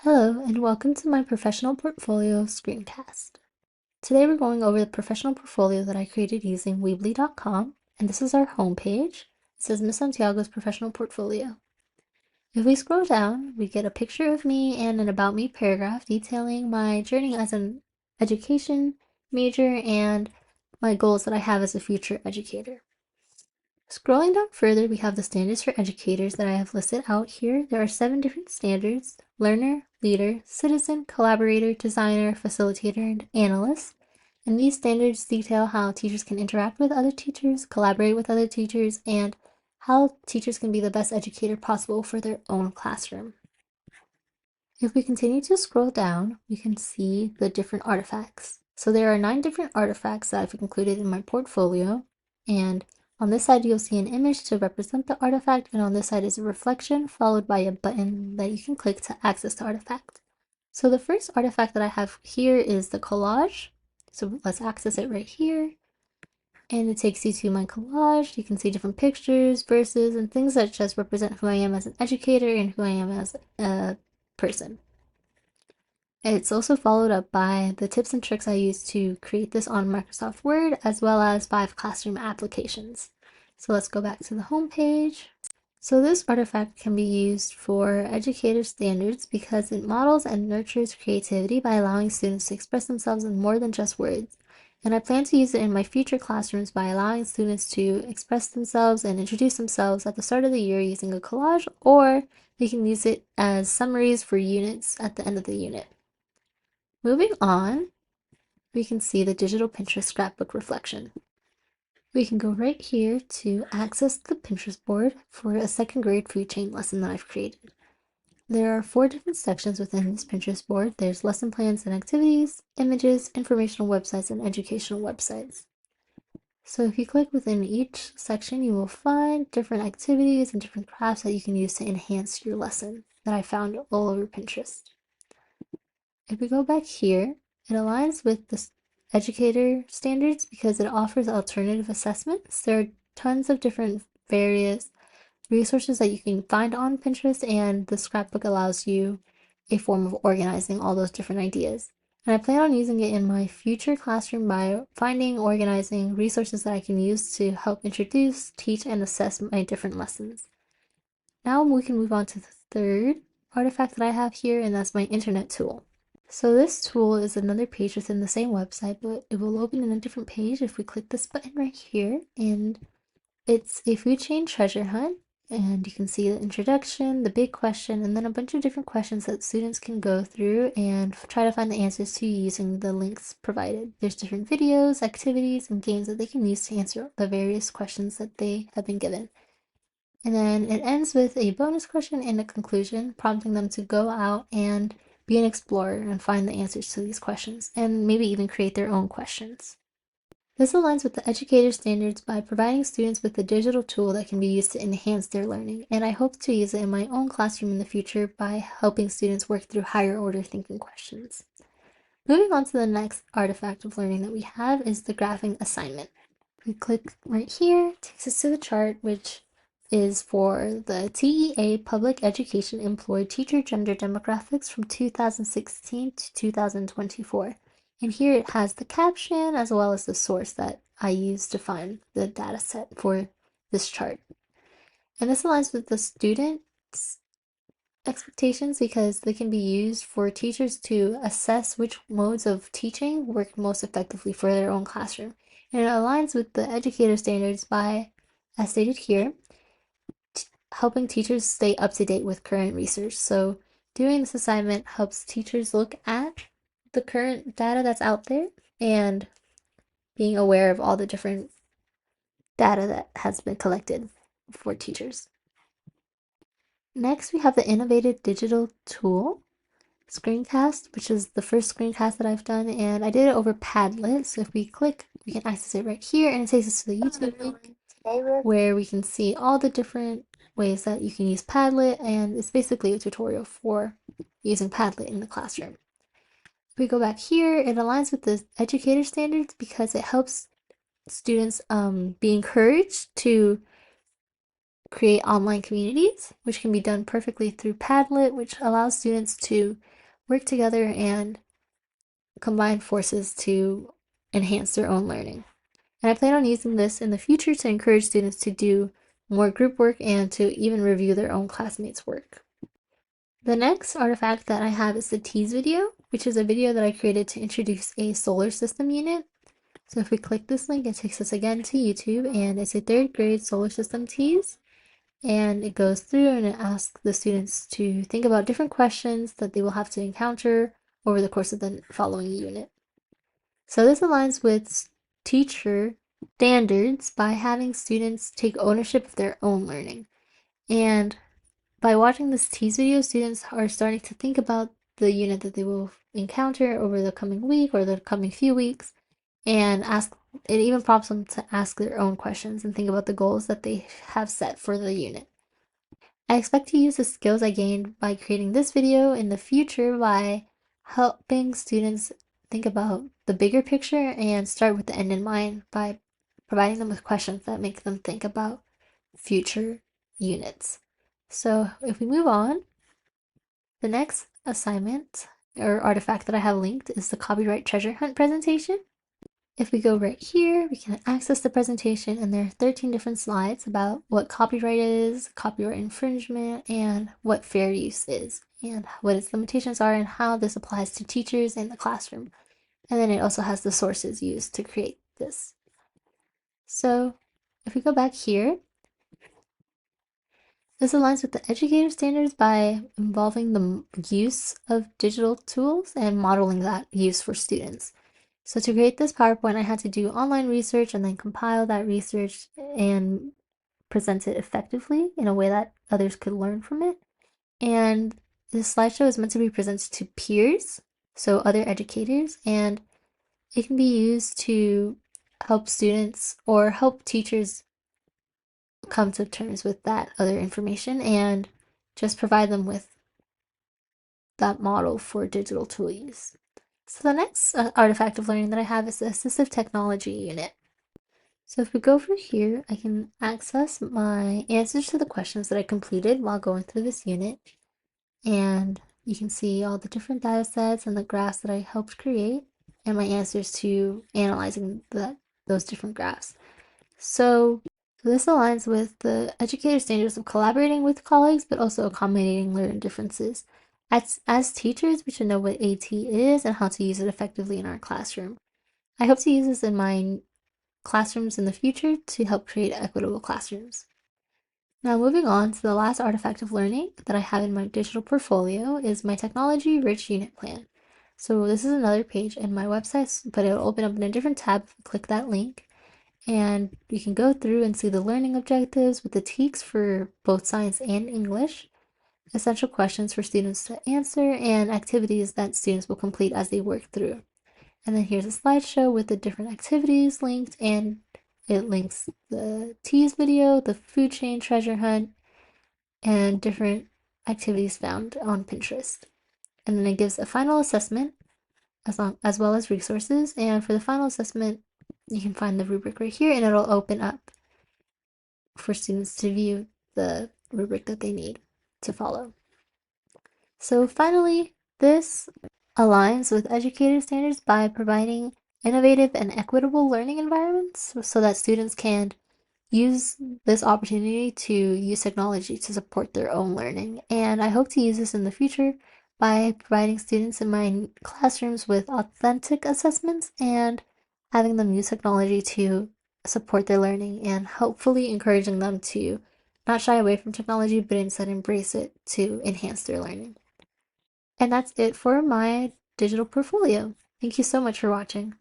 Hello, and welcome to my professional portfolio screencast. Today we're going over the professional portfolio that I created using Weebly.com, and this is our homepage. It says Miss Santiago's professional portfolio. If we scroll down, we get a picture of me and an About Me paragraph detailing my journey as an education major and my goals that I have as a future educator. Scrolling down further, we have the standards for educators that I have listed out here. There are 7 different standards: learner, leader, citizen, collaborator, designer, facilitator, and analyst. And these standards detail how teachers can interact with other teachers, collaborate with other teachers, and how teachers can be the best educator possible for their own classroom. If we continue to scroll down, we can see the different artifacts. So there are 9 different artifacts that I've included in my portfolio, and on this side you'll see an image to represent the artifact, and on this side is a reflection followed by a button that you can click to access the artifact. So the first artifact that I have here is the collage. So let's access it right here. And it takes you to my collage. You can see different pictures, verses, and things that just represent who I am as an educator and who I am as a person. It's also followed up by the tips and tricks I use to create this on Microsoft Word, as well as 5 classroom applications. So let's go back to the home page. So this artifact can be used for educator standards because it models and nurtures creativity by allowing students to express themselves in more than just words. And I plan to use it in my future classrooms by allowing students to express themselves and introduce themselves at the start of the year using a collage, or they can use it as summaries for units at the end of the unit. Moving on, we can see the digital Pinterest scrapbook reflection. We can go right here to access the Pinterest board for a second grade food chain lesson that I've created. There are 4 different sections within this Pinterest board. There's lesson plans and activities, images, informational websites, and educational websites. So if you click within each section, you will find different activities and different crafts that you can use to enhance your lesson that I found all over Pinterest. If we go back here, it aligns with the educator standards because it offers alternative assessments. There are tons of different various resources that you can find on Pinterest, and the scrapbook allows you a form of organizing all those different ideas. And I plan on using it in my future classroom by finding, organizing resources that I can use to help introduce, teach, and assess my different lessons. Now we can move on to the third artifact that I have here, and that's my internet tool. So this tool is another page within the same website, but it will open in a different page if we click this button right here, and it's a food chain treasure hunt. And you can see the introduction, the big question, and then a bunch of different questions that students can go through and try to find the answers to using the links provided. There's different videos, activities, and games that they can use to answer the various questions that they have been given. And then it ends with a bonus question and a conclusion, prompting them to go out and be an explorer and find the answers to these questions, and maybe even create their own questions. This aligns with the educator standards by providing students with a digital tool that can be used to enhance their learning, and I hope to use it in my own classroom in the future by helping students work through higher order thinking questions. Moving on to the next artifact of learning that we have is the graphing assignment. We click right here, takes us to the chart, which is for the TEA Public Education Employed Teacher Gender Demographics from 2016 to 2024. And here it has the caption as well as the source that I used to find the data set for this chart. And this aligns with the students' expectations because they can be used for teachers to assess which modes of teaching work most effectively for their own classroom. And it aligns with the educator standards by, as stated here, helping teachers stay up to date with current research. So doing this assignment helps teachers look at the current data that's out there and being aware of all the different data that has been collected for teachers. Next, we have the innovative digital tool Screencast, which is the first screencast that I've done, and I did it over Padlet. So if we click, we can access it right here, and it takes us to the YouTube link where we can see all the different ways that you can use Padlet, and it's basically a tutorial for using Padlet in the classroom. If we go back here, it aligns with the educator standards because it helps students be encouraged to create online communities, which can be done perfectly through Padlet, which allows students to work together and combine forces to enhance their own learning. And I plan on using this in the future to encourage students to do more group work and to even review their own classmates' work. The next artifact that I have is the tease video, which is a video that I created to introduce a solar system unit. So if we click this link, it takes us again to YouTube, and it's a third grade solar system tease. And it goes through and it asks the students to think about different questions that they will have to encounter over the course of the following unit. So this aligns with teacher standards by having students take ownership of their own learning. And by watching this tease video, students are starting to think about the unit that they will encounter over the coming week or the coming few weeks, and it even prompts them to ask their own questions and think about the goals that they have set for the unit. I expect to use the skills I gained by creating this video in the future by helping students think about the bigger picture and start with the end in mind by providing them with questions that make them think about future units. So if we move on, the next assignment or artifact that I have linked is the copyright treasure hunt presentation. If we go right here, we can access the presentation, and there are 13 different slides about what copyright is, copyright infringement, and what fair use is, and what its limitations are, and how this applies to teachers in the classroom. And then it also has the sources used to create this. So if we go back here, this aligns with the educator standards by involving the use of digital tools and modeling that use for students. So to create this PowerPoint, I had to do online research and then compile that research and present it effectively in a way that others could learn from it. And this slideshow is meant to be presented to peers, so other educators, and it can be used to help students or help teachers come to terms with that other information and just provide them with that model for digital tool use. So the next artifact of learning that I have is the assistive technology unit. So if we go over here, I can access my answers to the questions that I completed while going through this unit. And you can see all the different data sets and the graphs that I helped create and my answers to analyzing those different graphs. So this aligns with the educator standards of collaborating with colleagues, but also accommodating learning differences. As teachers, we should know what AT is and how to use it effectively in our classroom. I hope to use this in my classrooms in the future to help create equitable classrooms. Now moving on to the last artifact of learning that I have in my digital portfolio is my technology-rich unit plan. So this is another page in my website, but it'll open up in a different tab if you click that link. And you can go through and see the learning objectives with the TEKS for both science and English, essential questions for students to answer, and activities that students will complete as they work through. And then here's a slideshow with the different activities linked, and it links the tease video, the food chain treasure hunt, and different activities found on Pinterest. And then it gives a final assessment as well as resources. And for the final assessment, you can find the rubric right here, and it'll open up for students to view the rubric that they need to follow. So finally, this aligns with educator standards by providing innovative and equitable learning environments so that students can use this opportunity to use technology to support their own learning. And I hope to use this in the future by providing students in my classrooms with authentic assessments and having them use technology to support their learning and hopefully encouraging them to not shy away from technology, but instead embrace it to enhance their learning. And that's it for my digital portfolio. Thank you so much for watching.